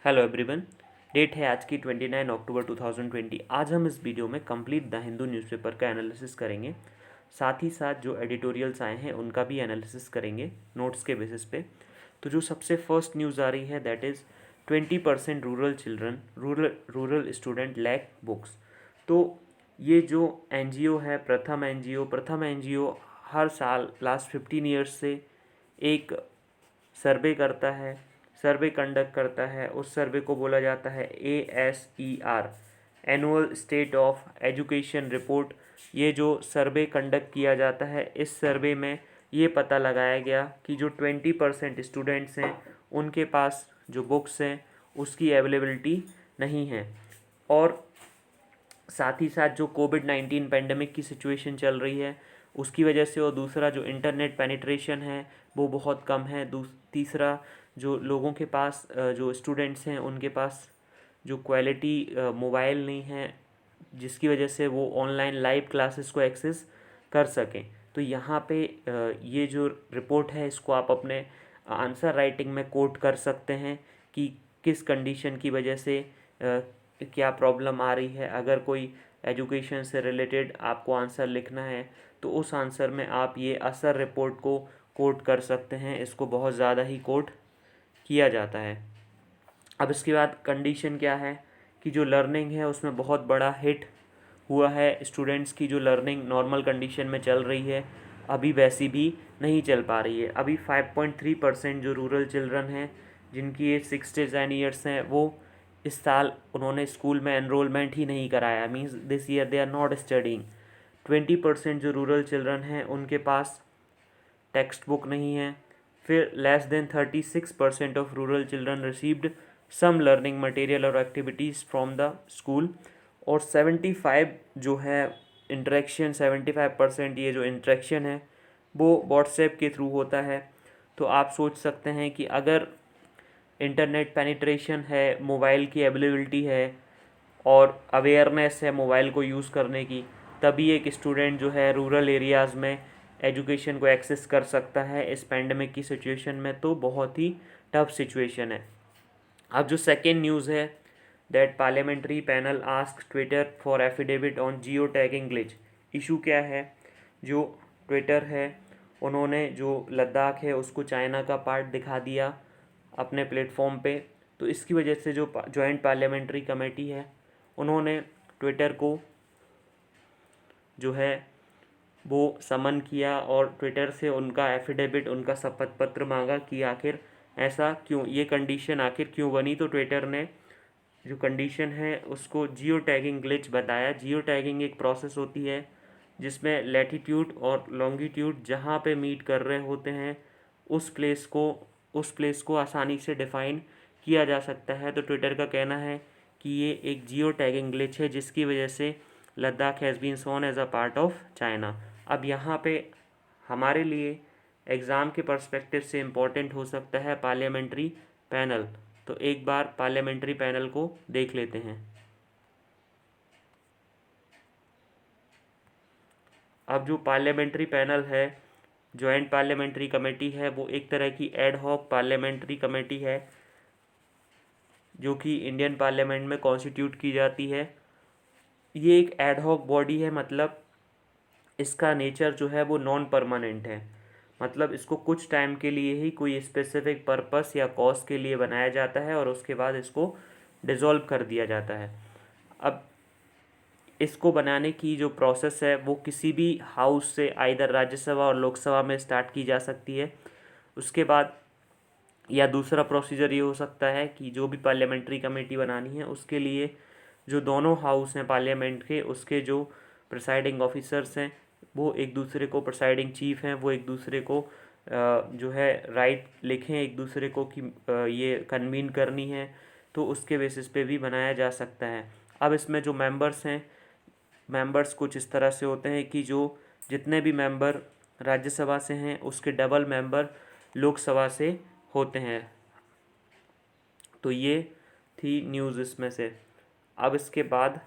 Hello everyone. Date है आज की 29 अक्टूबर 2020। आज हम इस वीडियो में कंप्लीट द हिंदू न्यूज़पेपर का एनालिसिस करेंगे। साथ ही साथ जो एडिटोरियल्स आए हैं उनका भी एनालिसिस करेंगे नोट्स के बेसिस पे। तो जो सबसे फर्स्ट न्यूज़ आ रही है that is 20% rural children rural student lack books. तो ये जो एनजीओ है प्रथम एनजीओ हर साल लास्ट 15 ईयर्स से एक सर्वे कंडक्ट करता है। उस सर्वे को बोला जाता है ASER, annual state of education report. ये जो सर्वे कंडक्ट किया जाता है, इस सर्वे में ये पता लगाया गया कि जो 20% स्टूडेंट्स हैं उनके पास जो बुक्स हैं उसकी अवेलेबिलिटी नहीं है। और साथ ही साथ जो कोविड-19 पेंडेमिक की सिचुएशन चल रही है उसकी वजह से, और दूसरा जो इंटरनेट पेनिट्रेशन है वो बहुत कम है। तीसरा जो लोगों के पास जो स्टूडेंट्स हैं उनके पास जो क्वालिटी मोबाइल नहीं है जिसकी वजह से वो ऑनलाइन लाइव क्लासेस को एक्सेस कर सकें। तो यहाँ पे ये जो रिपोर्ट है इसको आप अपने आंसर राइटिंग में कोट कर सकते हैं कि किस कंडीशन की वजह से क्या प्रॉब्लम आ रही है। अगर कोई एजुकेशन से रिलेटेड आपको आंसर लिखना है तो उस आंसर में आप ये असर रिपोर्ट को कोट कर सकते हैं। इसको बहुत ज़्यादा ही कोट किया जाता है। अब इसके बाद कंडीशन क्या है कि जो लर्निंग है उसमें बहुत बड़ा हिट हुआ है। स्टूडेंट्स की जो लर्निंग नॉर्मल कंडीशन में चल रही है अभी वैसी भी नहीं चल पा रही है। अभी 5.3% जो रूरल चिल्ड्रन हैं जिनकी एज 6 to 10 ईयर्स हैं वो इस साल उन्होंने स्कूल में एनरोलमेंट ही नहीं कराया। Means this year they are not studying. 20% जो रूरल चिल्ड्रन हैं उनके पास टेक्स्ट बुक नहीं है। फिर less than 36% of rural children received some learning material और एक्टिविटीज़ फ्रॉम द स्कूल। और 75 जो है इंटरेक्शन 75% ये जो इंटरेक्शन है वो व्हाट्सएप के थ्रू होता है। तो आप सोच सकते हैं कि अगर इंटरनेट पेनिट्रेशन है, मोबाइल की अवेलेबिलिटी है और अवेयरनेस है मोबाइल को यूज़ करने की, तभी एक स्टूडेंट जो है रूरल एरियाज़ में एजुकेशन को एक्सेस कर सकता है। इस पेंडेमिक की सिचुएशन में तो बहुत ही टफ सिचुएशन है। अब जो सेकेंड न्यूज़ है that parliamentary panel ask Twitter for affidavit on geo tagging glitch. Issue क्या है, जो ट्विटर है उन्होंने जो लद्दाख है उसको चाइना का पार्ट दिखा दिया अपने प्लेटफॉर्म पे। तो इसकी वजह से जो जॉइंट पार्लियामेंट्री कमेटी है उन्होंने ट्विटर को जो है वो समन किया और ट्विटर से उनका एफिडेविट, उनका शपथ पत्र मांगा कि आखिर ऐसा क्यों, ये कंडीशन आखिर क्यों बनी। तो ट्विटर ने जो कंडीशन है उसको जियो टैगिंग ग्लिच बताया। जियो टैगिंग एक प्रोसेस होती है जिसमें लैटिट्यूड और लॉन्गिट्यूड जहाँ पे मीट कर रहे होते हैं उस प्लेस को आसानी से डिफ़ाइन किया जा सकता है। तो ट्विटर का कहना है कि ये एक जियो टैगिंग ग्लिच है जिसकी वजह से Ladakh has been shown as a part of China. अब यहाँ पे हमारे लिए एग्ज़ाम के पर्सपेक्टिव से इम्पोर्टेंट हो सकता है पार्लियामेंट्री पैनल। तो एक बार पार्लियामेंट्री पैनल को देख लेते हैं। अब जो पार्लियामेंट्री पैनल है, जॉइंट पार्लियामेंट्री कमेटी है, वो एक तरह की एड हॉक पार्लियामेंट्री कमेटी है जो कि इंडियन पार्लियामेंट में कॉन्स्टिट्यूट की जाती है। ये एक एड हॉक बॉडी है, मतलब इसका नेचर जो है वो नॉन परमानेंट है। मतलब इसको कुछ टाइम के लिए ही कोई स्पेसिफिक पर्पस या कॉज के लिए बनाया जाता है और उसके बाद इसको डिज़ोल्व कर दिया जाता है। अब इसको बनाने की जो प्रोसेस है वो किसी भी हाउस से आइदर राज्यसभा और लोकसभा में स्टार्ट की जा सकती है। उसके बाद या दूसरा प्रोसीजर ये हो सकता है कि जो भी पार्लियामेंट्री कमेटी बनानी है उसके लिए जो दोनों हाउस हैं पार्लियामेंट के, उसके जो प्रिसाइडिंग ऑफिसर्स हैं वो एक दूसरे को, प्रिसाइडिंग चीफ हैं वो एक दूसरे को जो है राइट लिखें एक दूसरे को कि ये कन्वीन करनी है। तो उसके बेसिस पे भी बनाया जा सकता है। अब इसमें जो मेंबर्स हैं, मेंबर्स कुछ इस तरह से होते हैं कि जो जितने भी मेंबर राज्यसभा से हैं उसके डबल मेंबर लोकसभा से होते हैं। तो ये थी न्यूज़ इसमें से। अब इसके बाद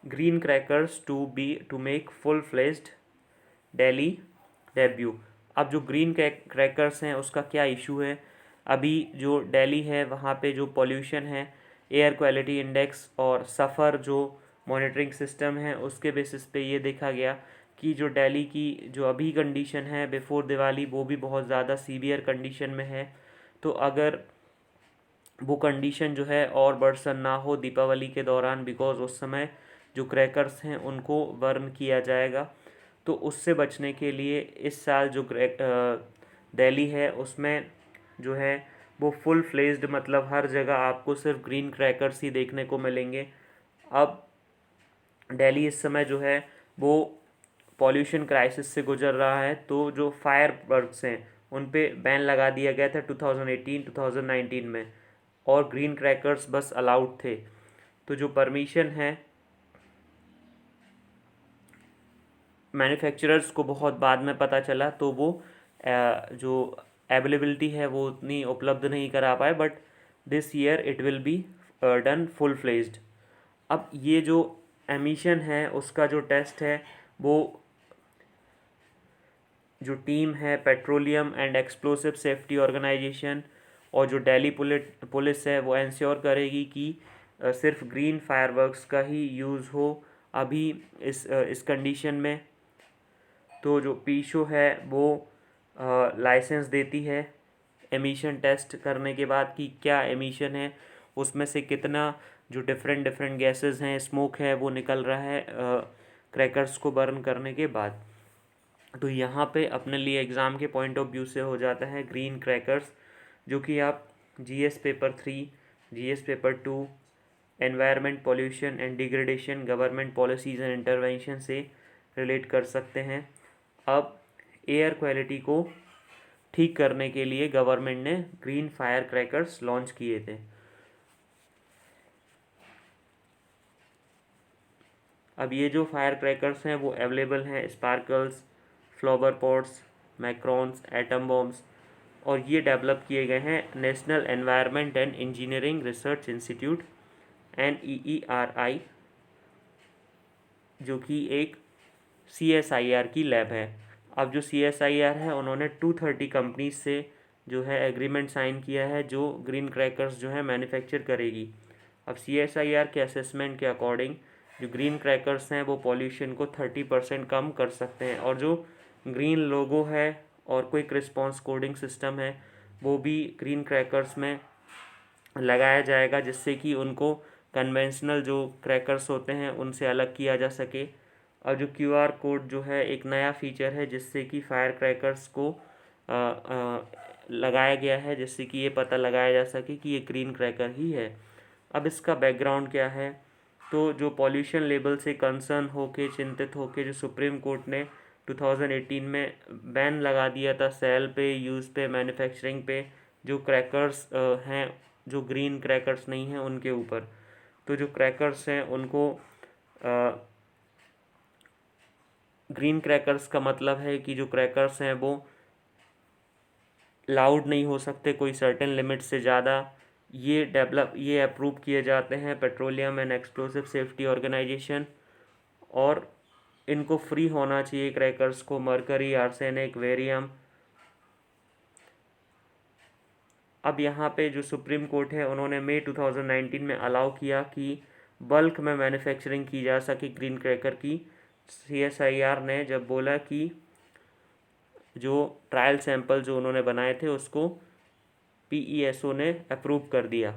green crackers to make full fledged Delhi debut. अब जो ग्रीन क्रैकर्स हैं उसका क्या इशू है। अभी जो दिल्ली है वहाँ पे जो पॉल्यूशन है, एयर क्वालिटी इंडेक्स और सफ़र जो मॉनिटरिंग सिस्टम है उसके बेसिस पे ये देखा गया कि जो दिल्ली की जो अभी कंडीशन है बिफोर दिवाली वो भी बहुत ज़्यादा सीवियर कंडीशन में है। तो अगर वो कंडीशन जो है और वर्सन ना हो दीपावली के दौरान, बिकॉज़ उस समय जो क्रैकर्स हैं उनको बर्न किया जाएगा, तो उससे बचने के लिए इस साल जो दिल्ली है उसमें जो है वो फुल फ्लेज्ड, मतलब हर जगह आपको सिर्फ ग्रीन क्रैकर्स ही देखने को मिलेंगे। अब दिल्ली इस समय जो है वो पॉल्यूशन क्राइसिस से गुजर रहा है, तो जो फायर वर्क्स हैं उन पे बैन लगा दिया गया था 2018-2019 में, और ग्रीन क्रैकर्स बस अलाउड थे। तो जो परमिशन है मैन्युफैक्चरर्स को बहुत बाद में पता चला, तो वो जो अवेलेबिलिटी है वो उतनी उपलब्ध नहीं करा पाए, but this year it will be done full fledged. अब ये जो एमिशन है उसका जो टेस्ट है वो जो टीम है petroleum and explosive safety organisation और जो दिल्ली पुलिस है वो इंश्योर करेगी कि सिर्फ ग्रीन फायरवर्क्स का ही यूज़ हो अभी इस कंडीशन में। तो जो पीशो है वो लाइसेंस देती है एमिशन टेस्ट करने के बाद कि क्या एमिशन है, उसमें से कितना जो डिफरेंट डिफरेंट गैसेस हैं, स्मोक है, वो निकल रहा है क्रैकर्स को बर्न करने के बाद। तो यहाँ पे अपने लिए एग्ज़ाम के पॉइंट ऑफ व्यू से हो जाता है ग्रीन क्रैकर्स, जो कि आप GS paper 3, GS paper 2, environment pollution and degradation government policies and intervention से रिलेट कर सकते हैं। अब एयर क्वालिटी को ठीक करने के लिए गवर्नमेंट ने ग्रीन फायर क्रैकर्स लॉन्च किए थे। अब ये जो फायर क्रैकर्स हैं वो अवेलेबल हैं sparkles, flower pots, macarons, atom bombs, और ये डेवलप किए गए हैं national environment and engineering research institute NEERI, जो कि एक CSIR की लैब है। अब जो CSIR है उन्होंने 230 कंपनीज से जो है एग्रीमेंट साइन किया है जो ग्रीन क्रैकर्स जो है मैन्युफैक्चर करेगी। अब CSIR के असेसमेंट के अकॉर्डिंग जो ग्रीन क्रैकर्स हैं वो पॉल्यूशन को 30% कम कर सकते हैं, और जो ग्रीन लोगो है और क्विक रिस्पॉन्स कोडिंग सिस्टम है वो भी ग्रीन क्रैकर्स में लगाया जाएगा, जिससे कि उनको कन्वेंशनल जो क्रैकर्स होते हैं उनसे अलग किया जा सके। और जो QR कोड जो है एक नया फीचर है जिससे कि फायर क्रैकर्स को लगाया गया है, जिससे कि ये पता लगाया जा सके कि ये ग्रीन क्रैकर ही है। अब इसका बैकग्राउंड क्या है, तो जो पॉल्यूशन लेवल से कंसर्न होके चिंतित होके जो सुप्रीम कोर्ट ने 2018 में बैन लगा दिया था सेल पे, यूज़ पे, मैन्युफैक्चरिंग पे जो क्रैकर्स हैं जो ग्रीन क्रैकर्स नहीं हैं उनके ऊपर। तो जो क्रैकर्स हैं उनको ग्रीन क्रैकर्स का मतलब है कि जो क्रैकर्स हैं वो लाउड नहीं हो सकते कोई सर्टेन लिमिट से ज़्यादा। ये अप्रूव किए जाते हैं petroleum and explosive safety organisation, और इनको फ्री होना चाहिए क्रैकर्स को मरकरी, आर्सेनिक, वेरियम। अब यहाँ पे जो सुप्रीम कोर्ट है उन्होंने मई 2019 में अलाउ किया कि बल्क में मैन्युफैक्चरिंग की जा सके ग्रीन क्रैकर की। CSIR ने जब बोला कि जो ट्रायल सैंपल जो उन्होंने बनाए थे उसको PESO ने अप्रूव कर दिया।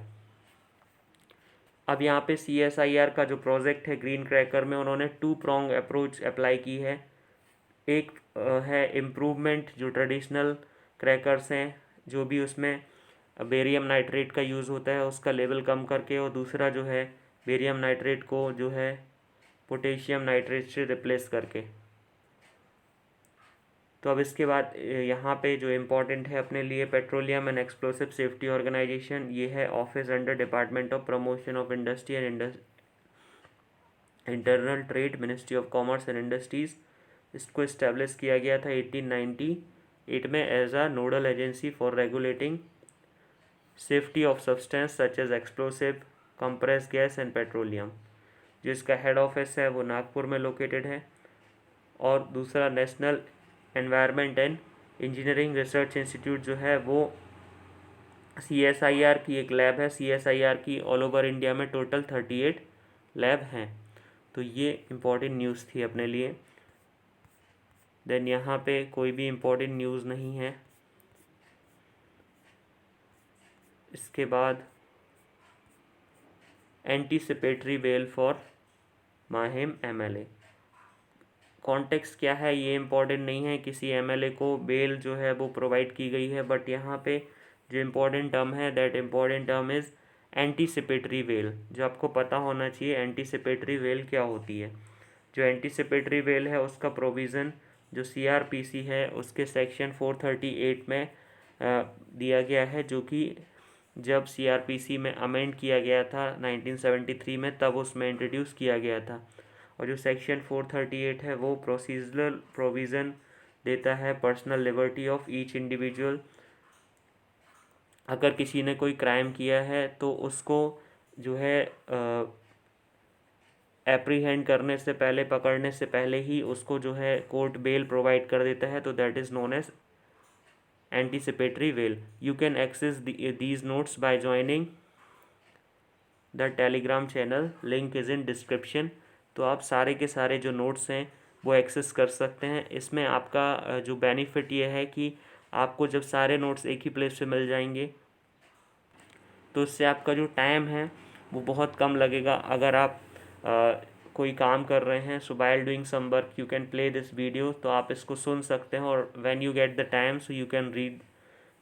अब यहाँ पे CSIR का जो प्रोजेक्ट है ग्रीन क्रैकर में उन्होंने 2 prong अप्रोच अप्लाई की है। एक है इम्प्रूवमेंट, जो ट्रेडिशनल क्रैकर्स हैं जो भी उसमें बेरियम नाइट्रेट का यूज़ होता है उसका लेवल कम करके, और दूसरा जो है बेरियम नाइट्रेट को जो है पोटेशियम नाइट्रेट से रिप्लेस करके। तो अब इसके बाद यहाँ पे जो इम्पोर्टेंट है अपने लिए petroleum and explosive safety organisation, ये है office under department of promotion of industry and internal trade, ministry of commerce and industries. इसको इस्टेब्लिश किया गया था 1898 में as a nodal agency for regulating safety of substance such as explosive, compress gas and petroleum. जो इसका head office है वो नागपुर में लोकेटेड है। और दूसरा national environment and engineering research institute जो है वो CSIR की एक लैब है। CSIR की ऑल ओवर इंडिया में टोटल 38 लैब हैं। तो ये इम्पोर्टेंट न्यूज़ थी अपने लिए। देन यहाँ पे कोई भी इम्पोर्टेंट न्यूज़ नहीं है। इसके बाद anticipatory bail for Mahim MLA। Context क्या है ये इम्पोर्टेंट नहीं है, किसी MLA को बेल जो है वो प्रोवाइड की गई है, बट यहाँ पे जो इम्पोर्टेंट टर्म है that important term is anticipatory bail. जो आपको पता होना चाहिए एंटीसिपेटरी बेल क्या होती है। जो एंटीसिपेटरी बेल है उसका प्रोविज़न जो CRPC है उसके सेक्शन 438 में दिया गया है, जो कि जब CRPC में अमेंड किया गया था 1973 में, तब उसमें इंट्रोड्यूस किया गया था। और जो सेक्शन 438 है वो प्रोसीजरल प्रोविज़न देता है personal liberty of each individual. अगर किसी ने कोई क्राइम किया है तो उसको जो है एप्रीहेंड करने से पहले, पकड़ने से पहले ही उसको जो है कोर्ट बेल प्रोवाइड कर देता है। तो that is known as anticipatory bail. You can access these notes by joining the Telegram channel, link is in description. तो आप सारे के सारे जो नोट्स हैं वो एक्सेस कर सकते हैं। इसमें आपका जो बेनिफिट ये है कि आपको जब सारे नोट्स एक ही प्लेस पे मिल जाएंगे तो इससे आपका जो टाइम है वो बहुत कम लगेगा। अगर आप कोई काम कर रहे हैं, so while doing some work you can play this video, तो आप इसको सुन सकते हैं और when you get the time so you can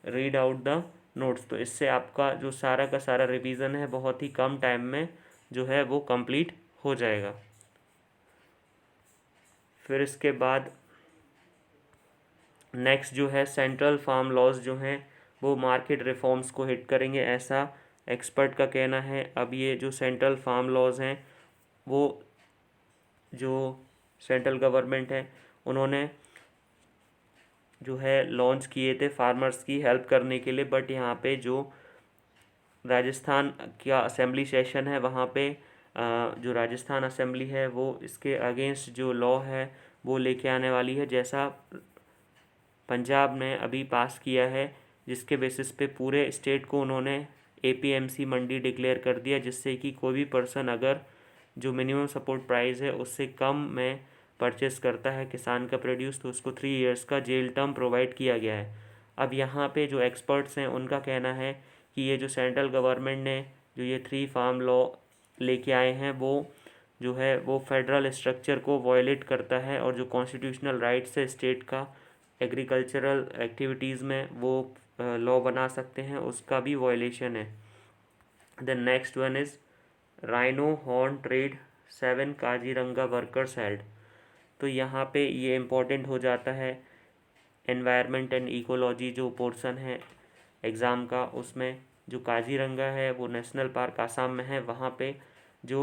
read out the notes. तो इससे आपका जो सारा का सारा रिवीजन है बहुत ही कम टाइम में जो है वो कंप्लीट हो जाएगा। फिर इसके बाद नेक्स्ट जो है सेंट्रल फार्म लॉज जो हैं वो मार्केट रिफॉर्म्स को हिट करेंगे, ऐसा एक्सपर्ट का कहना है। अब ये जो सेंट्रल फार्म लॉज हैं वो जो सेंट्रल गवर्नमेंट है उन्होंने जो है लॉन्च किए थे फार्मर्स की हेल्प करने के लिए, बट यहाँ पे जो राजस्थान का असेंबली सेशन है वहाँ पे जो राजस्थान असेंबली है वो इसके अगेंस्ट जो लॉ है वो लेके आने वाली है, जैसा पंजाब ने अभी पास किया है, जिसके बेसिस पे पूरे स्टेट को उन्होंने APMC मंडी डिक्लेयर कर दिया, जिससे कि कोई भी पर्सन अगर जो मिनिमम सपोर्ट प्राइस है उससे कम में परचेस करता है किसान का प्रोड्यूस तो उसको 3 इयर्स का जेल टर्म प्रोवाइड किया गया है। अब यहाँ पे जो एक्सपर्ट्स हैं उनका कहना है कि ये जो सेंट्रल गवर्नमेंट ने जो ये 3 फार्म लॉ लेके आए हैं वो जो है वो फेडरल स्ट्रक्चर को वायलेट करता है, और जो कॉन्स्टिट्यूशनल राइट्स है स्टेट का एग्रीकल्चरल एक्टिविटीज़ में वो लॉ बना सकते हैं, उसका भी वायलेशन है। The next one is rhino horn trade 7 Kaziranga workers held. तो यहाँ पे ये इम्पोर्टेंट हो जाता है एनवायरनमेंट एंड इकोलॉजी जो पोर्शन है एग्ज़ाम का, उसमें जो काजीरंगा है वो नेशनल पार्क आसाम में है। वहाँ पे जो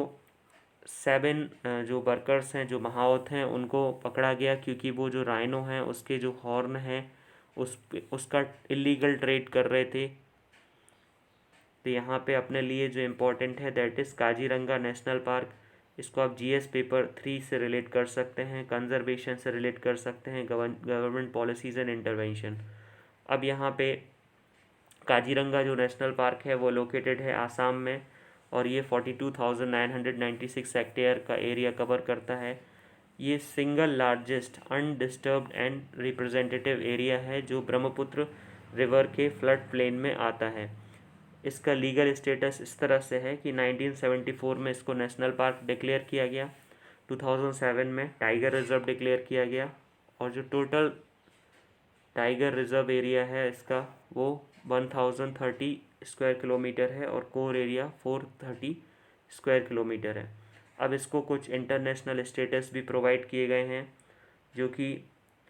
7 जो वर्कर्स हैं जो महावत हैं उनको पकड़ा गया, क्योंकि वो जो राइनो हैं उसके जो हॉर्न हैं उसका इलीगल ट्रेड कर रहे थे। तो यहाँ पे अपने लिए जो इम्पोर्टेंट है that is Kaziranga national park. इसको आप GS पेपर 3 से रिलेट कर सकते हैं, कंजर्वेशन से रिलेट कर सकते हैं, गवर्नमेंट पॉलिसीज़ एंड इंटरवेंशन। अब यहाँ पे काजीरंगा जो नेशनल पार्क है वो लोकेटेड है आसाम में, और ये 42,996 हेक्टेयर का एरिया कवर करता है। ये single largest undisturbed and representative area है जो ब्रह्मपुत्र रिवर के फ्लड प्लेन में आता है। इसका लीगल स्टेटस इस तरह से है कि 1974 में इसको नेशनल पार्क डिक्लेयर किया गया, 2007 में टाइगर रिजर्व डिक्लेयर किया गया, और जो टोटल टाइगर रिजर्व एरिया है इसका वो 1030 स्क्वायर किलोमीटर है, और कोर एरिया 430 स्क्वायर किलोमीटर है। अब इसको कुछ इंटरनेशनल स्टेटस भी प्रोवाइड किए गए हैं, जो कि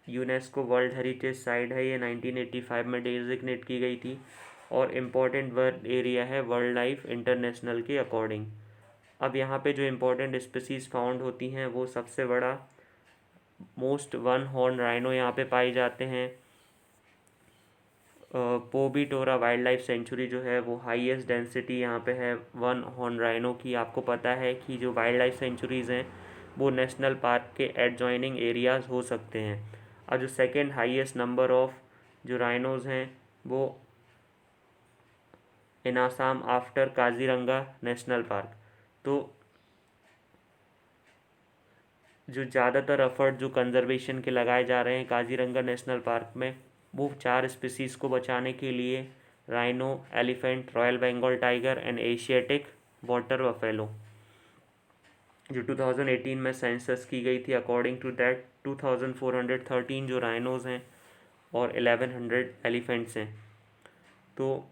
यूनेस्को वर्ल्ड हेरिटेज साइट है, ये 1985 में डेजिग्नेट की गई थी, और इम्पॉर्टेंट वर्ल्ड एरिया है वर्ल्ड लाइफ इंटरनेशनल के अकॉर्डिंग। अब यहाँ पे जो इम्पोर्टेंट स्पीसीज़ फाउंड होती हैं वो सबसे बड़ा मोस्ट वन हॉर्न राइनो यहाँ पे पाए जाते हैं। पोबीटोरा वाइल्ड लाइफ सेंचुरी जो है वो हाईएस्ट डेंसिटी यहाँ पे है वन हॉर्न राइनो की। आपको पता है कि जो वाइल्ड लाइफ सेंचुरीज़ हैं वो नेशनल पार्क के एडजॉइनिंग एरियाज़ हो सकते हैं। और जो सेकंड हाईएस्ट नंबर ऑफ जो राइनोज़ हैं वो in Assam after Kaziranga national park. तो जो ज़्यादातर एफर्ट जो कंजर्वेशन के लगाए जा रहे हैं काजीरंगा नेशनल पार्क में, वो 4 स्पीसीज़ को बचाने के लिए, rhino, elephant, royal Bengal tiger and Asiatic water buffalo, जो 2018 में सेंसस की गई थी। अकॉर्डिंग टू दैट 2413 जो राइनोज़ हैं और 1100 एलिफेंट्स हैं। तो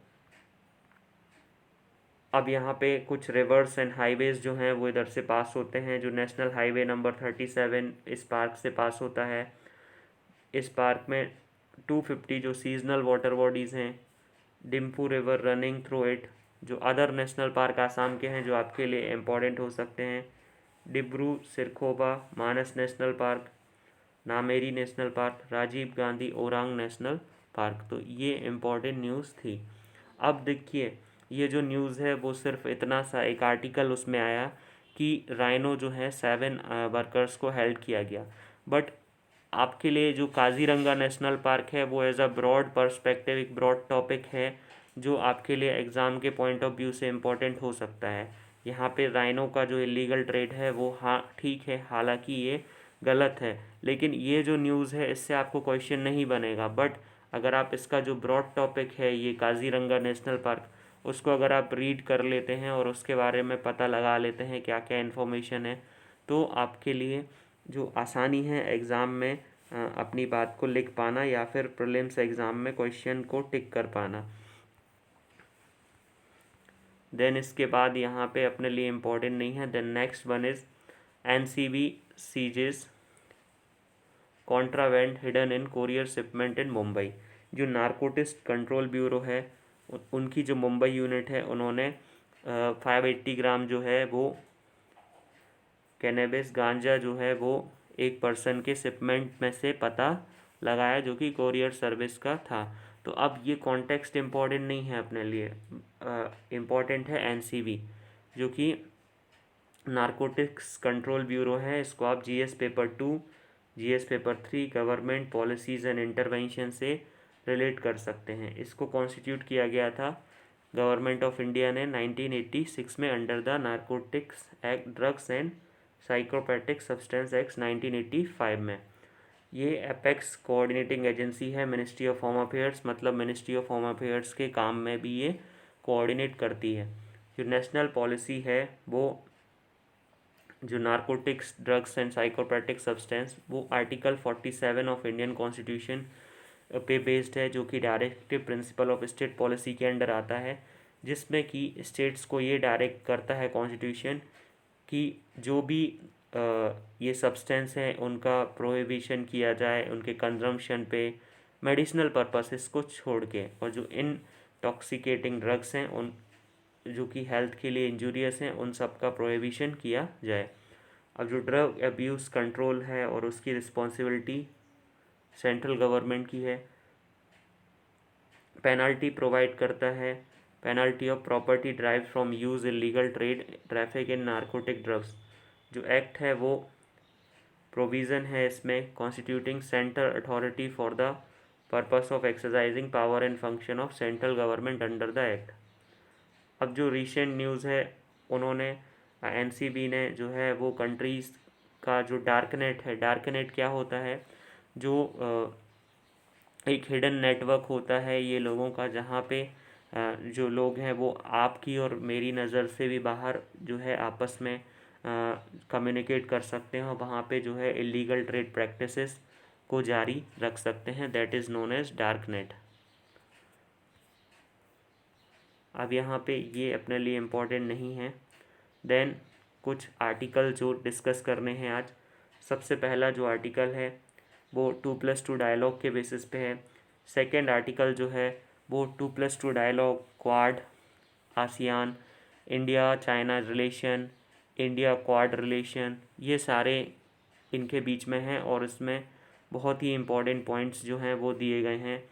अब यहाँ पे कुछ रिवर्स एंड हाईवेज़ जो हैं वो इधर से पास होते हैं। जो नेशनल हाईवे नंबर 37 इस पार्क से पास होता है। इस पार्क में 250 जो सीजनल वाटर बॉडीज़ हैं, डिम्फू रिवर रनिंग थ्रू इट। जो अदर नेशनल पार्क आसाम के हैं जो आपके लिए इम्पॉर्टेंट हो सकते हैं, Dibru Saikhowa Manas national park, Nameri national park, Rajiv Gandhi Orang national park. तो ये इम्पॉर्टेंट न्यूज़ थी। अब देखिए, ये जो न्यूज़ है वो सिर्फ इतना सा एक आर्टिकल उसमें आया कि राइनो जो है 7 वर्कर्स को हेल्ड किया गया। बट आपके लिए जो काजीरंगा नेशनल पार्क है वो एज अ ब्रॉड पर्सपेक्टिव एक ब्रॉड टॉपिक है जो आपके लिए एग्ज़ाम के पॉइंट ऑफ व्यू से इम्पोर्टेंट हो सकता है। यहाँ पे राइनो का जो इलीगल ट्रेड है वो हाँ ठीक है, हालांकि ये गलत है, लेकिन ये जो न्यूज़ है इससे आपको क्वेश्चन नहीं बनेगा। बट अगर आप इसका जो ब्रॉड टॉपिक है ये काजीरंगा नेशनल पार्क, उसको अगर आप रीड कर लेते हैं और उसके बारे में पता लगा लेते हैं क्या क्या इन्फॉर्मेशन है, तो आपके लिए जो आसानी है एग्ज़ाम में अपनी बात को लिख पाना या फिर प्रीलिम्स एग्ज़ाम में क्वेश्चन को टिक कर पाना। देन इसके बाद यहाँ पे अपने लिए इम्पोर्टेंट नहीं है। Then next one is NCB seizes contraband hidden in courier shipment in Mumbai. जो नारकोटिक्स कंट्रोल ब्यूरो है उनकी जो मुंबई यूनिट है, उन्होंने 580 ग्राम जो है वो कैनेबिस गांजा जो है वो एक पर्सन के शिपमेंट में से पता लगाया जो कि कोरियर सर्विस का था। तो अब ये कॉन्टेक्स्ट इम्पॉर्टेंट नहीं है अपने लिए, इम्पॉर्टेंट है NCB जो कि नारकोटिक्स कंट्रोल ब्यूरो है। इसको आप GS paper 2, GS paper 3 government policies and intervention से रिलेट कर सकते हैं। इसको कॉन्स्टिट्यूट किया गया था गवर्नमेंट ऑफ इंडिया ने 1986 में under the narcotics act, drugs and psychopathic substance act 1985 में। ये एपेक्स कोऑर्डिनेटिंग एजेंसी है मिनिस्ट्री ऑफ होम अफेयर्स, मतलब मिनिस्ट्री ऑफ होम अफेयर्स के काम में भी ये कोऑर्डिनेट करती है। जो नेशनल पॉलिसी है वो जो narcotics drugs and psychopathic substance, वो आर्टिकल 47 ऑफ इंडियन कॉन्स्टिट्यूशन पे बेस्ड है, जो कि directive principle of state policy के अंडर आता है, जिसमें कि स्टेट्स को ये डायरेक्ट करता है कॉन्स्टिट्यूशन कि जो भी ये सब्सटेंस हैं उनका प्रोहिबिशन किया जाए, उनके कंजम्पशन पे मेडिसिनल पर्पसेस को छोड़ के, और जो इनटॉक्सिकेटिंग ड्रग्स हैं उन जो कि हेल्थ के लिए इंजूरियस हैं उन सब का प्रोहिबिशन किया जाए। अब जो ड्रग अब्यूज़ कंट्रोल है और उसकी रिस्पॉन्सिबिलिटी सेंट्रल गवर्नमेंट की है। पेनल्टी प्रोवाइड करता है, penalty of property drive from use illegal trade traffic in narcotic drugs. जो एक्ट है वो प्रोविज़न है इसमें constituting central authority for the purpose of exercising power and function of central government under the act. अब जो recent news है, उन्होंने NCB ने जो है वो कंट्रीज़ का जो डार्क नेट है, डार्क नेट क्या होता है, जो एक हिडन नेटवर्क होता है ये लोगों का, जहाँ पे जो लोग हैं वो आपकी और मेरी नज़र से भी बाहर जो है आपस में कम्युनिकेट कर सकते हैं और वहाँ पे जो है इलीगल ट्रेड प्रैक्टिसेस को जारी रख सकते हैं। That is known as dark net. अब यहाँ पे ये अपने लिए इम्पोर्टेंट नहीं है। देन कुछ आर्टिकल जो डिस्कस करने हैं आज। सबसे पहला जो आर्टिकल है वो 2+2 डायलॉग के बेसिस पे है। सेकंड आर्टिकल जो है वो 2+2 dialogue, Quad, ASEAN, India China relation, India Quad relation, ये सारे इनके बीच में हैं और इसमें बहुत ही इम्पोर्टेंट पॉइंट्स जो हैं वो दिए गए हैं।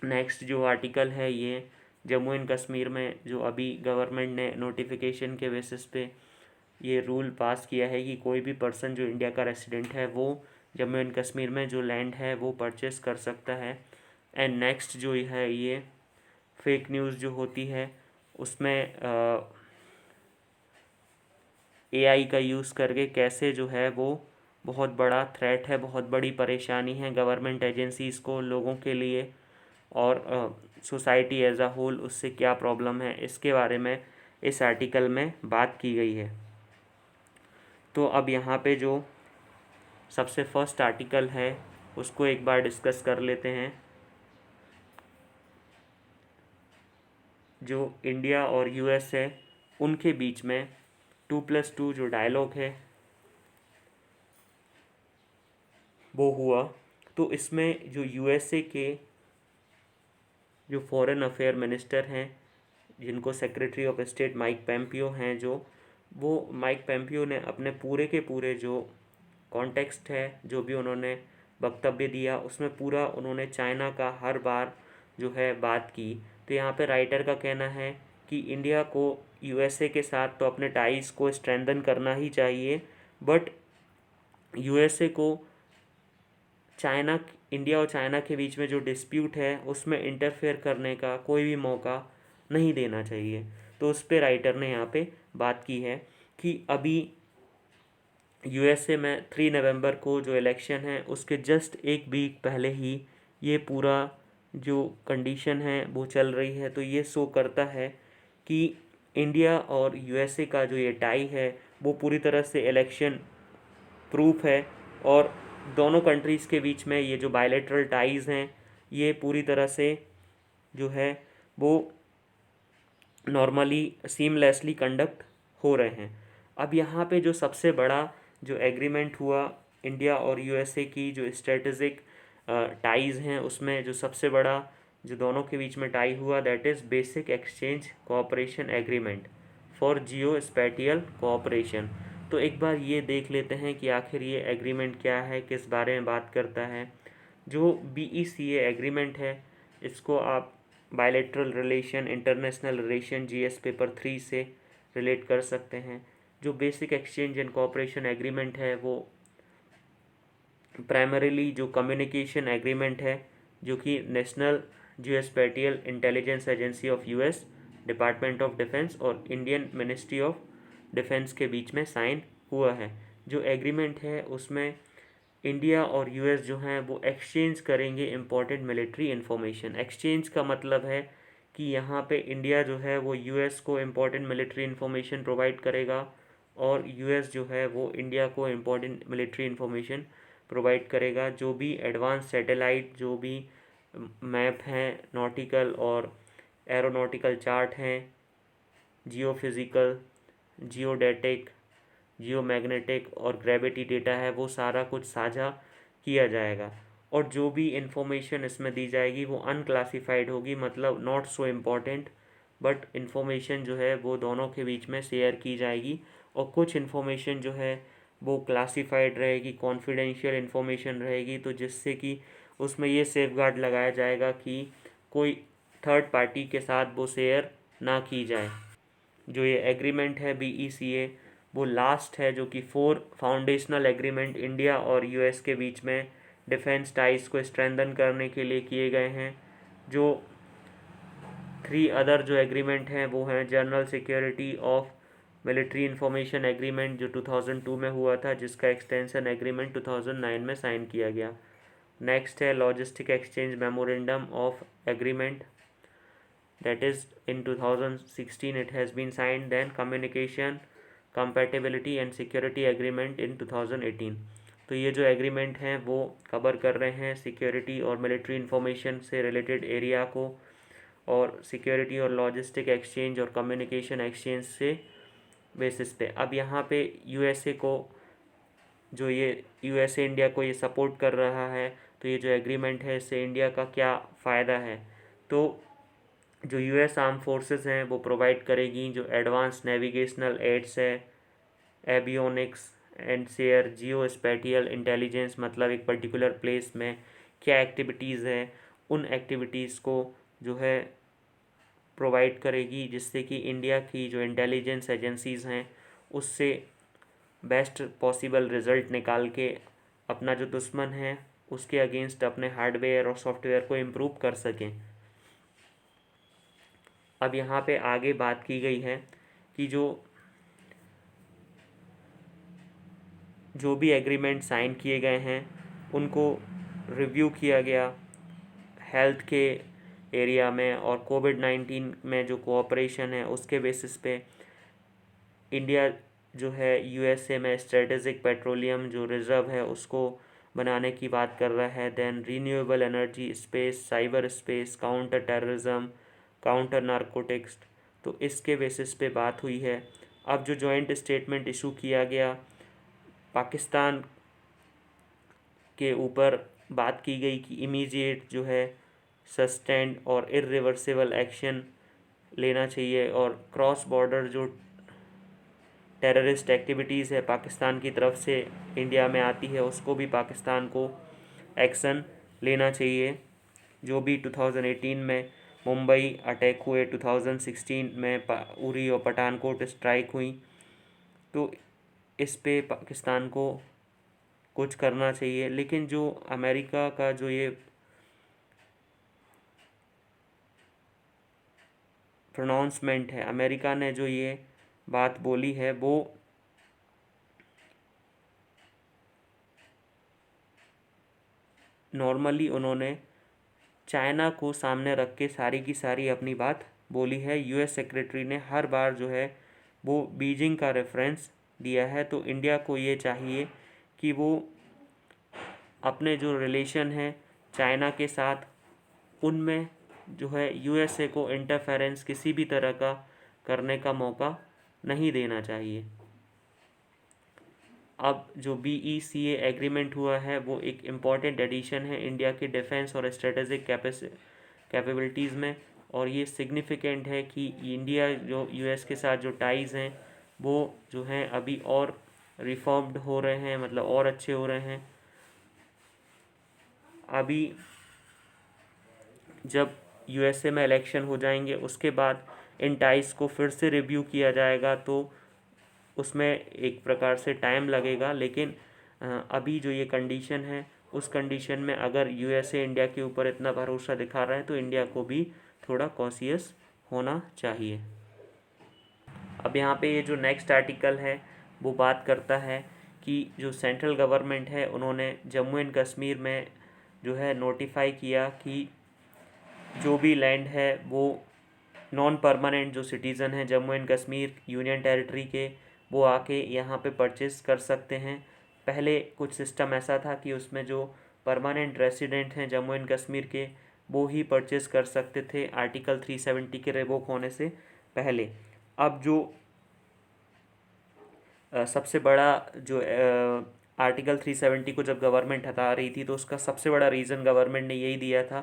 नेक्स्ट जो आर्टिकल है ये जम्मू एंड कश्मीर में जो अभी गवर्नमेंट ने नोटिफिकेशन के बेसिस पे ये रूल पास किया है कि कोई भी पर्सन जो इंडिया का रेसिडेंट है वो जम्मू एंड कश्मीर में जो लैंड है वो परचेस कर सकता है। एंड नेक्स्ट जो है ये फेक न्यूज़ जो होती है उसमें एआई का यूज़ करके कैसे जो है वो बहुत बड़ा थ्रेट है, बहुत बड़ी परेशानी है गवर्नमेंट एजेंसीज़ को, लोगों के लिए और सोसाइटी एज अ होल, उससे क्या प्रॉब्लम है, इसके बारे में इस आर्टिकल में बात की गई है। तो अब यहाँ पे जो सबसे फर्स्ट आर्टिकल है उसको एक बार डिस्कस कर लेते हैं। जो इंडिया और यूएस है उनके बीच में 2+2 जो डायलॉग है वो हुआ। तो इसमें जो यूएसए के जो फॉरेन अफेयर मिनिस्टर हैं, जिनको सेक्रेटरी ऑफ स्टेट माइक पेम्पियो हैं, जो वो माइक पेम्पियो ने अपने पूरे के पूरे जो कॉन्टेक्स्ट है, जो भी उन्होंने वक्तव्य दिया, उसमें पूरा उन्होंने चाइना का हर बार जो है बात की। तो यहाँ पे राइटर का कहना है कि इंडिया को यूएसए के साथ तो अपने टाइज को स्ट्रेंथन करना ही चाहिए, बट यूएसए को चाइना, इंडिया और चाइना के बीच में जो डिस्प्यूट है उसमें इंटरफेयर करने का कोई भी मौका नहीं देना चाहिए। तो उस पर राइटर ने यहाँ पे बात की है कि अभी यूएसए में 3 नवंबर को जो इलेक्शन है उसके जस्ट एक वीक पहले ही ये पूरा जो कंडीशन है वो चल रही है। तो ये शो करता है कि इंडिया और यूएसए का जो ये टाई है वो पूरी तरह से इलेक्शन प्रूफ है, और दोनों कंट्रीज़ के बीच में ये जो बायलैटरल टाइज़ हैं ये पूरी तरह से जो है वो नॉर्मली सीमलेसली कंडक्ट हो रहे हैं। अब यहाँ पे जो सबसे बड़ा जो एग्रीमेंट हुआ इंडिया और यूएसए की जो स्ट्रेटेजिक टाइज़ हैं उसमें जो सबसे बड़ा जो दोनों के बीच में टाई हुआ, that is basic exchange cooperation agreement for Jio spatial cooperation. तो एक बार ये देख लेते हैं कि आखिर ये एग्रीमेंट क्या है, किस बारे में बात करता है। जो BECA एग्रीमेंट है इसको आप bilateral relation, international relation, GS paper 3 से रिलेट कर सकते हैं। जो basic exchange and cooperation agreement है वो प्राइमरीली जो कम्युनिकेशन एग्रीमेंट है जो कि national geospatial intelligence agency of US, department of defence और इंडियन मिनिस्ट्री ऑफ डिफेंस के बीच में साइन हुआ है। जो एग्रीमेंट है उसमें इंडिया और यूएस जो हैं वो एक्सचेंज करेंगे इम्पोर्टेंट मिलिट्री इन्फॉर्मेशन। एक्सचेंज का मतलब है कि यहाँ पे इंडिया जो है वो यूएस को इम्पोर्टेंट मिलिट्री इन्फॉर्मेशन प्रोवाइड करेगा और यूएस जो है वो इंडिया को इम्पोर्टेंट मिलिट्री इन्फॉर्मेशन प्रोवाइड करेगा। जो भी एडवांस सैटेलाइट, जो भी मैप हैं, नॉटिकल और एरोनॉटिकल चार्ट हैं, जियोफिज़िकल, जियोडेटिक, जियोमैग्नेटिक और ग्रेविटी डेटा है, वो सारा कुछ साझा किया जाएगा। और जो भी इंफॉर्मेशन इसमें दी जाएगी वो अनक्लासिफाइड होगी, मतलब not so important, but information जो है वो दोनों के बीच में शेयर की जाएगी। और कुछ इन्फॉर्मेशन जो है वो क्लासिफाइड रहेगी, कॉन्फिडेंशियल इन्फॉर्मेशन रहेगी, तो जिससे कि उसमें ये सेफगार्ड लगाया जाएगा कि कोई थर्ड पार्टी के साथ वो शेयर ना की जाए। जो ये एग्रीमेंट है BECA वो लास्ट है, जो कि 4 फाउंडेशनल एग्रीमेंट इंडिया और यूएस के बीच में डिफेंस टाइज को स्ट्रेंथन करने के लिए किए गए हैं। जो 3 अदर जो एग्रीमेंट हैं वो हैं general security of military information agreement जो 2002 में हुआ था, जिसका एक्सटेंशन एग्रीमेंट 2009 में साइन किया गया। नेक्स्ट है logistic exchange memorandum of agreement, that is in 2016 it has been signed. Then communication compatibility and security agreement in 2018। तो ये जो एग्रीमेंट हैं वो कवर कर रहे हैं सिक्योरिटी और मिलिट्री इंफॉर्मेशन से रिलेटेड एरिया को, और सिक्योरिटी और लॉजिस्टिक एक्सचेंज और कम्युनिकेशन एक्सचेंज से बेसिस पे। अब यहाँ पे यूएसए को जो ये यूएसए इंडिया को ये सपोर्ट कर रहा है, तो ये जो एग्रीमेंट है इससे इंडिया का क्या फ़ायदा है। तो जो यूएस आर्म फोर्सेस हैं वो प्रोवाइड करेगी जो एडवांस नेविगेशनल एड्स है, avionics and share Jio spatial intelligence, मतलब एक पर्टिकुलर प्लेस में क्या एक्टिविटीज़ है उन एक्टिविटीज़ को जो है प्रोवाइड करेगी, जिससे कि इंडिया की जो इंटेलिजेंस एजेंसीज़ हैं उससे बेस्ट पॉसिबल रिज़ल्ट निकाल के अपना जो दुश्मन है उसके अगेंस्ट अपने हार्डवेयर और सॉफ्टवेयर को इम्प्रूव कर सकें। अब यहाँ पे आगे बात की गई है कि जो भी एग्रीमेंट साइन किए गए हैं उनको रिव्यू किया गया हेल्थ के एरिया में, और कोविड-19 में जो कोऑपरेशन है उसके बेसिस पे इंडिया जो है यूएसए में स्ट्रेटेजिक पेट्रोलियम जो रिज़र्व है उसको बनाने की बात कर रहा है। Then renewable energy, space, cyber space, counter terrorism, counter narcotics, तो इसके बेसिस पे बात हुई है। अब जो जॉइंट स्टेटमेंट इशू किया गया, पाकिस्तान के ऊपर बात की गई कि इमीडिएट जो है सस्टेंड और इरिवर्सिबल एक्शन लेना चाहिए, और क्रॉस बॉर्डर जो टेररिस्ट एक्टिविटीज़ है पाकिस्तान की तरफ से इंडिया में आती है उसको भी पाकिस्तान को एक्शन लेना चाहिए। जो भी 2018 में मुंबई अटैक हुए, 2016 में उरी और पठानकोट स्ट्राइक हुई, तो इस पे पाकिस्तान को कुछ करना चाहिए। लेकिन जो अमेरिका का जो ये प्रोनाउंसमेंट है, अमेरिका ने जो ये बात बोली है, वो नॉर्मली उन्होंने चाइना को सामने रख के सारी की सारी अपनी बात बोली है। यूएस सेक्रेटरी ने हर बार जो है वो बीजिंग का रेफरेंस दिया है। तो इंडिया को ये चाहिए कि वो अपने जो रिलेशन है चाइना के साथ, उनमें जो है यूएसए को इंटरफेरेंस किसी भी तरह का करने का मौका नहीं देना चाहिए। अब जो BECA एग्रीमेंट हुआ है वो एक इम्पॉर्टेंट एडिशन है इंडिया के डिफेंस और स्ट्रेटेजिक कैपेबिलिटीज़ में, और ये सिग्निफिकेंट है कि इंडिया जो यूएस के साथ जो टाइज़ हैं वो जो हैं अभी और रिफॉर्म्ड हो रहे हैं, मतलब और अच्छे हो रहे हैं। अभी जब यूएसए में इलेक्शन हो जाएंगे उसके बाद इन टाइज को फिर से रिव्यू किया जाएगा, तो उसमें एक प्रकार से टाइम लगेगा। लेकिन अभी जो ये कंडीशन है उस कंडीशन में अगर यूएसए इंडिया के ऊपर इतना भरोसा दिखा रहा है तो इंडिया को भी थोड़ा कॉशियस होना चाहिए। अब यहाँ पे ये जो नेक्स्ट आर्टिकल है वो बात करता है कि जो सेंट्रल गवर्नमेंट है उन्होंने जम्मू एंड कश्मीर में जो है नोटिफाई किया कि जो भी लैंड है वो नॉन परमानेंट जो सिटीज़न हैं Jammu and Kashmir union territory के, वो आके यहाँ पे परचेज़ कर सकते हैं। पहले कुछ सिस्टम ऐसा था कि उसमें जो परमानेंट रेसिडेंट हैं जम्मू एंड कश्मीर के वो ही परचेज़ कर सकते थे आर्टिकल 370 के रिवोक होने से पहले। अब जो सबसे बड़ा जो आर्टिकल 370 को जब गवर्नमेंट हटा रही थी तो उसका सबसे बड़ा रीज़न गवर्नमेंट ने यही दिया था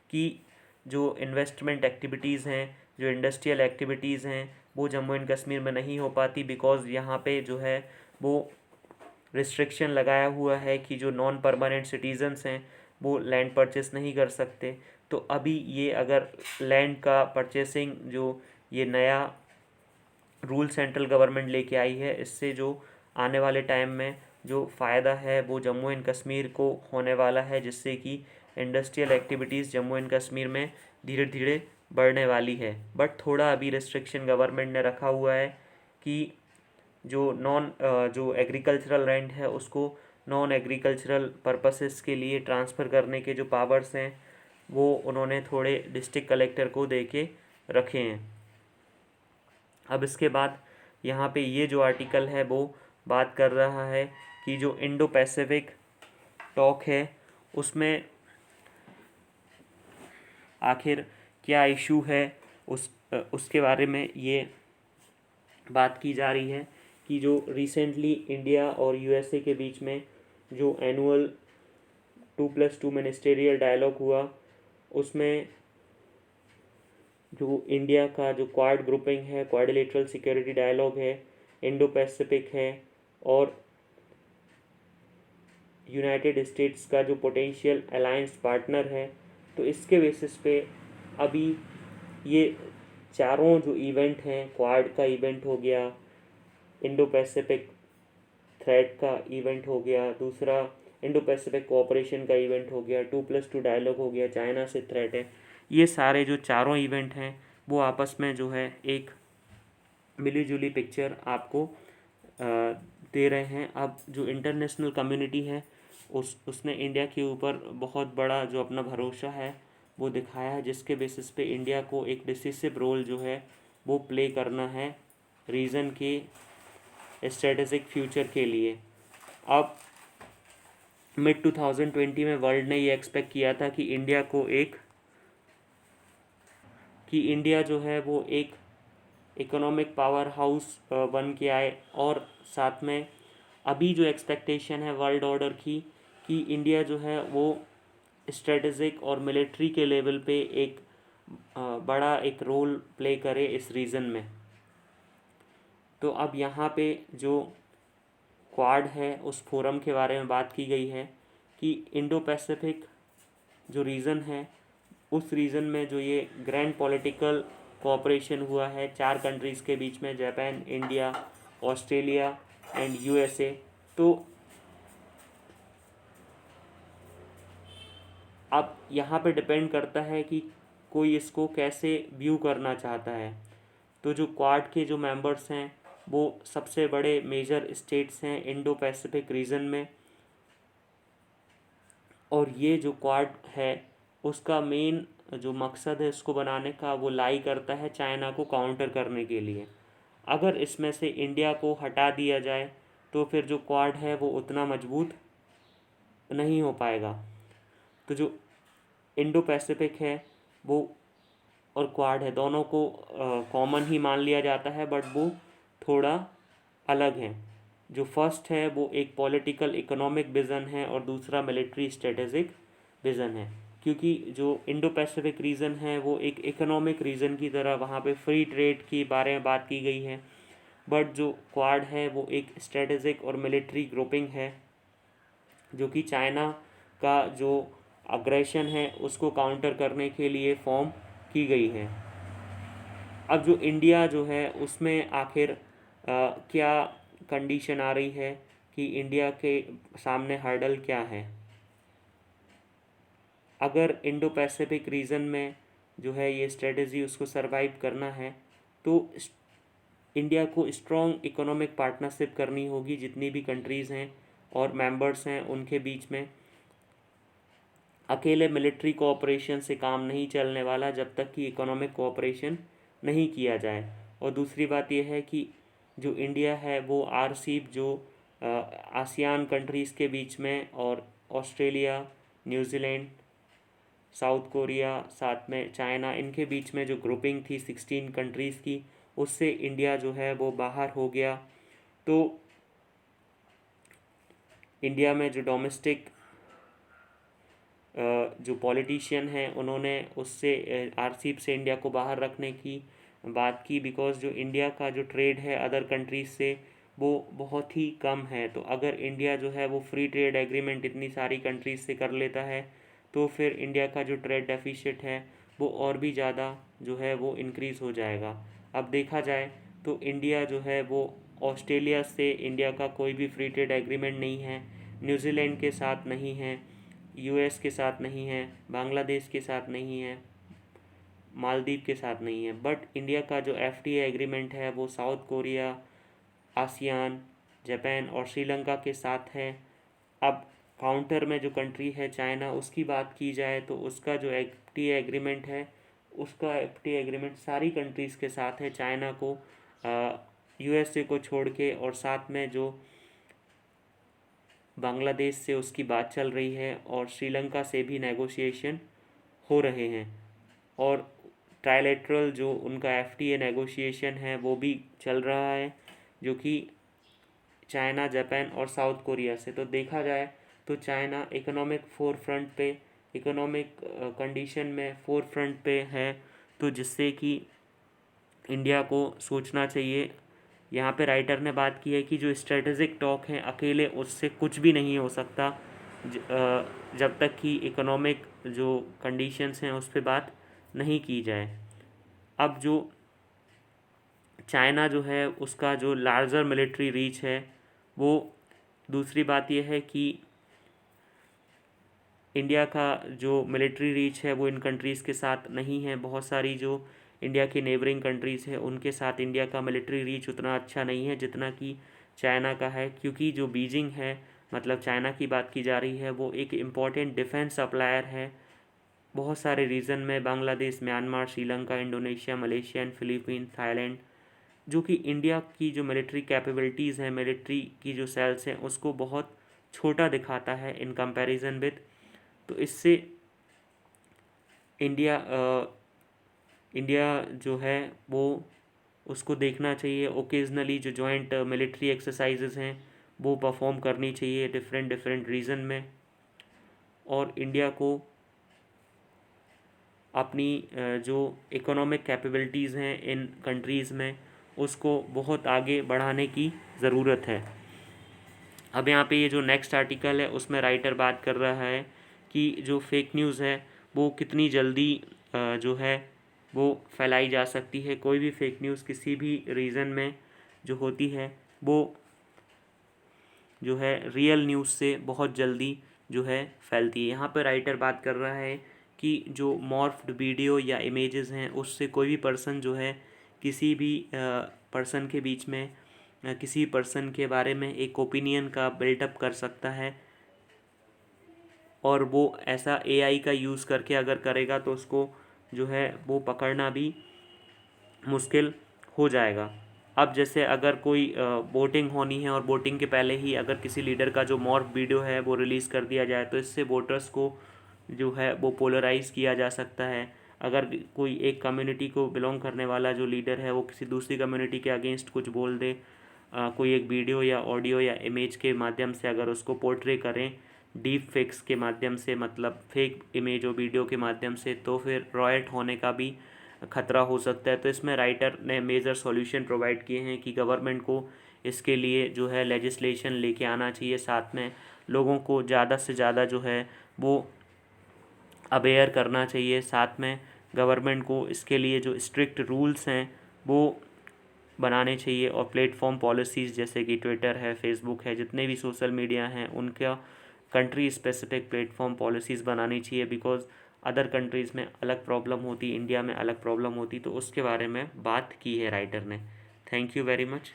कि जो इन्वेस्टमेंट एक्टिविटीज़ हैं, जो इंडस्ट्रियल एक्टिविटीज़ हैं, वो जम्मू एंड कश्मीर में नहीं हो पाती, बिकॉज़ यहाँ पे जो है वो रिस्ट्रिक्शन लगाया हुआ है कि जो नॉन परमानेंट सिटीजन्स हैं वो लैंड परचेस नहीं कर सकते। तो अभी ये अगर लैंड का परचेसिंग जो ये नया रूल सेंट्रल गवर्नमेंट लेके आई है, इससे जो आने वाले टाइम में जो फ़ायदा है वो जम्मू एंड कश्मीर को होने वाला है, जिससे कि industrial activities Jammu and Kashmir में धीरे धीरे बढ़ने वाली है। बट थोड़ा अभी रिस्ट्रिक्शन गवर्नमेंट ने रखा हुआ है कि जो एग्रीकल्चरल लैंड है उसको नॉन एग्रीकल्चरल पर्पसेस के लिए ट्रांसफ़र करने के जो पावर्स हैं वो उन्होंने थोड़े डिस्ट्रिक्ट कलेक्टर को दे के रखे हैं। अब इसके बाद यहाँ पे ये जो आर्टिकल है वो बात कर रहा है कि जो इंडो पैसिफिक टॉक है उसमें आखिर क्या इशू है, उसके बारे में ये बात की जा रही है कि जो रिसेंटली इंडिया और यूएसए के बीच में जो एनुअल 2+2 मिनिस्टेरियल डायलॉग हुआ, उसमें जो इंडिया का जो क्वाड ग्रुपिंग है, क्वाड्रिलेटरल सिक्योरिटी डायलॉग है, इंडो पैसिफिक है, और यूनाइटेड स्टेट्स का जो पोटेंशियल अलायंस पार्टनर है, तो इसके बेसिस पे अभी ये चारों जो इवेंट हैं, क्वाड का इवेंट हो गया, इंडो पैसिफिक थ्रेड का इवेंट हो गया, दूसरा इंडो पैसिफिक कोऑपरेशन का इवेंट हो गया, 2+2 डायलॉग हो गया, चाइना से थ्रेट है, ये सारे जो चारों इवेंट हैं वो आपस में जो है एक मिली जुली पिक्चर आपको दे रहे हैं। अब जो इंटरनेशनल कम्युनिटी है उसने इंडिया के ऊपर बहुत बड़ा जो अपना भरोसा है वो दिखाया है, जिसके बेसिस पे इंडिया को एक डिसिसिव रोल जो है वो प्ले करना है रीजन के स्ट्रेटेजिक फ्यूचर के लिए। अब मिड 2020 में वर्ल्ड ने ये एक्सपेक्ट किया था कि इंडिया जो है वो एक इकोनॉमिक पावर हाउस बन के आए, और साथ में अभी जो एक्सपेक्टेशन है वर्ल्ड ऑर्डर की कि इंडिया जो है वो स्ट्रेटेजिक और मिलिट्री के लेवल पे एक बड़ा एक रोल प्ले करे इस रीजन में। तो अब यहाँ पे जो क्वाड है उस फोरम के बारे में बात की गई है कि इंडो पैसिफिक जो रीज़न है उस रीजन में जो ये ग्रैंड पॉलिटिकल कोऑपरेशन हुआ है 4 कंट्रीज़ के बीच में, Japan, India, Australia and USA. तो अब यहाँ पे डिपेंड करता है कि कोई इसको कैसे व्यू करना चाहता है। तो जो क्वाड के जो मेंबर्स हैं वो सबसे बड़े मेजर स्टेट्स हैं इंडो पैसिफिक रीजन में, और ये जो क्वाड है उसका मेन जो मकसद है इसको बनाने का वो लाई करता है चाइना को काउंटर करने के लिए। अगर इसमें से इंडिया को हटा दिया जाए तो फिर जो क्वाड है वो उतना मजबूत नहीं हो पाएगा। तो जो इंडो पैसिफिक है वो और क्वाड है दोनों को कॉमन ही मान लिया जाता है, बट वो थोड़ा अलग है। जो फर्स्ट है वो एक पॉलिटिकल इकोनॉमिक विज़न है और दूसरा मिलिट्री स्ट्रेटेजिक विज़न है, क्योंकि जो इंडो पैसिफिक रीजन है वो एक इकोनॉमिक रीजन की तरह वहाँ पे फ्री ट्रेड के बारे में बात की गई है, बट जो क्वाड है वो एक स्ट्रेटेजिक और मिलिट्री ग्रुपिंग है जो कि चाइना का जो अग्रेशन है उसको काउंटर करने के लिए फॉर्म की गई है। अब जो इंडिया जो है उसमें आखिर क्या कंडीशन आ रही है कि इंडिया के सामने हर्डल क्या है। अगर इंडो पैसिफिक रीजन में जो है ये स्ट्रेटजी उसको सरवाइव करना है तो इंडिया को स्ट्रॉन्ग इकोनॉमिक पार्टनरशिप करनी होगी जितनी भी कंट्रीज़ हैं और मेंबर्स हैं उनके बीच में। अकेले मिलिट्री कोऑपरेशन से काम नहीं चलने वाला जब तक कि इकोनॉमिक कोऑपरेशन नहीं किया जाए। और दूसरी बात यह है कि जो इंडिया है वो आरसीईपी जो आसियान कंट्रीज़ के बीच में और ऑस्ट्रेलिया, न्यूजीलैंड, साउथ कोरिया, साथ में चाइना, इनके बीच में जो ग्रुपिंग थी 16 कंट्रीज़ की, उससे इंडिया जो है वो बाहर हो गया। तो इंडिया में जो डोमेस्टिक जो पॉलिटिशियन हैं उन्होंने उससे आरसीईपी से इंडिया को बाहर रखने की बात की, बिकॉज़ जो इंडिया का जो ट्रेड है अदर कंट्रीज़ से वो बहुत ही कम है। तो अगर इंडिया जो है वो फ्री ट्रेड एग्रीमेंट इतनी सारी कंट्रीज़ से कर लेता है तो फिर इंडिया का जो ट्रेड डेफिसिट है वो और भी ज़्यादा जो है वो इंक्रीज़ हो जाएगा। अब देखा जाए तो इंडिया जो है वो ऑस्ट्रेलिया से इंडिया का कोई भी फ्री ट्रेड एग्रीमेंट नहीं है, न्यूजीलैंड के साथ नहीं है, यूएस के साथ नहीं है, बांग्लादेश के साथ नहीं है, मालदीव के साथ नहीं है, बट इंडिया का जो एफटीए एग्रीमेंट है वो साउथ कोरिया, आसियान, जापान और श्रीलंका के साथ है। अब काउंटर में जो कंट्री है चाइना, उसकी बात की जाए तो उसका जो एफटीए एग्रीमेंट है उसका एफटीए एग्रीमेंट सारी कंट्रीज़ के साथ है, चाइना को यूएसए को छोड़ के, और साथ में जो बांग्लादेश से उसकी बात चल रही है और श्रीलंका से भी नेगोशिएशन हो रहे हैं, और ट्राइलेटरल जो उनका एफटीए नेगोशिएशन है वो भी चल रहा है जो कि चाइना, जापान और साउथ कोरिया से। तो देखा जाए तो चाइना इकोनॉमिक फोर फ्रंट पे, इकोनॉमिक कंडीशन में फोर फ्रंट पे है, तो जिससे कि इंडिया को सोचना चाहिए। यहाँ पे राइटर ने बात की है कि जो स्ट्रेटेजिक टॉक है अकेले उससे कुछ भी नहीं हो सकता जब तक कि इकोनॉमिक जो कंडीशंस हैं उस पर बात नहीं की जाए। अब जो चाइना जो है उसका जो लार्जर मिलिट्री रीच है वो, दूसरी बात यह है कि इंडिया का जो मिलिट्री रीच है वो इन कंट्रीज़ के साथ नहीं है। बहुत सारी जो इंडिया के नेबरिंग कंट्रीज़ है उनके साथ इंडिया का मिलिट्री रीच उतना अच्छा नहीं है जितना कि चाइना का है, क्योंकि जो बीजिंग है, मतलब चाइना की बात की जा रही है, वो एक इम्पॉर्टेंट डिफेंस सप्लायर है बहुत सारे रीजन में, Bangladesh, Myanmar, Sri Lanka, Indonesia, Malaysia and Philippine, Thailand, जो कि इंडिया की जो मिलिट्री कैपेबिलिटीज़ हैं, मिलिट्री की जो सेल्स हैं, उसको बहुत छोटा दिखाता है इन कंपैरिजन विद। तो इससे इंडिया इंडिया जो है वो उसको देखना चाहिए, ओकेजनली जो जॉइंट मिलिट्री एक्सरसाइजेज हैं वो परफॉर्म करनी चाहिए डिफरेंट डिफरेंट रीजन में, और इंडिया को अपनी जो इकोनॉमिक कैपेबिलिटीज़ हैं इन कंट्रीज़ में उसको बहुत आगे बढ़ाने की ज़रूरत है। अब यहाँ पे ये जो नेक्स्ट आर्टिकल है उसमें राइटर बात कर रहा है कि जो फेक न्यूज़ है वो कितनी जल्दी जो है वो फैलाई जा सकती है। कोई भी फेक न्यूज़ किसी भी रीजन में जो होती है वो जो है रियल न्यूज़ से बहुत जल्दी जो है फैलती है। यहाँ पर राइटर बात कर रहा है कि जो मॉर्फ्ड वीडियो या इमेजेस हैं उससे कोई भी पर्सन जो है किसी भी पर्सन के बीच में किसी पर्सन के बारे में एक ओपिनियन का बिल्डअप कर सकता है, और वो ऐसा एआई का यूज़ करके अगर करेगा तो उसको जो है वो पकड़ना भी मुश्किल हो जाएगा। अब जैसे अगर कोई वोटिंग होनी है और वोटिंग के पहले ही अगर किसी लीडर का जो मॉर्फ वीडियो है वो रिलीज़ कर दिया जाए तो इससे वोटर्स को जो है वो पोलराइज़ किया जा सकता है। अगर कोई एक कम्युनिटी को बिलोंग करने वाला जो लीडर है वो किसी दूसरी कम्युनिटी के अगेंस्ट कुछ बोल दे, कोई एक वीडियो या ऑडियो या इमेज के माध्यम से अगर उसको पोर्ट्रे करें डीप फेक्स के माध्यम से, मतलब फेक इमेज और वीडियो के माध्यम से, तो फिर रॉयट होने का भी खतरा हो सकता है। तो इसमें राइटर ने मेजर सॉल्यूशन प्रोवाइड किए हैं कि गवर्नमेंट को इसके लिए जो है लेजिस्लेशन लेके आना चाहिए, साथ में लोगों को ज़्यादा से ज़्यादा जो है वो अवेयर करना चाहिए, साथ में गवर्नमेंट को इसके लिए जो स्ट्रिक्ट रूल्स हैं वो बनाने चाहिए, और प्लेटफॉर्म पॉलिसीज़ जैसे कि ट्विटर है, फेसबुक है, जितने भी सोशल मीडिया हैं उनका कंट्री स्पेसिफिक प्लेटफॉर्म पॉलिसीज़ बनानी चाहिए। बिकॉज अदर कंट्रीज़ में अलग प्रॉब्लम होती, इंडिया में अलग प्रॉब्लम होती, तो उसके बारे में बात की है राइटर ने। Thank you very much.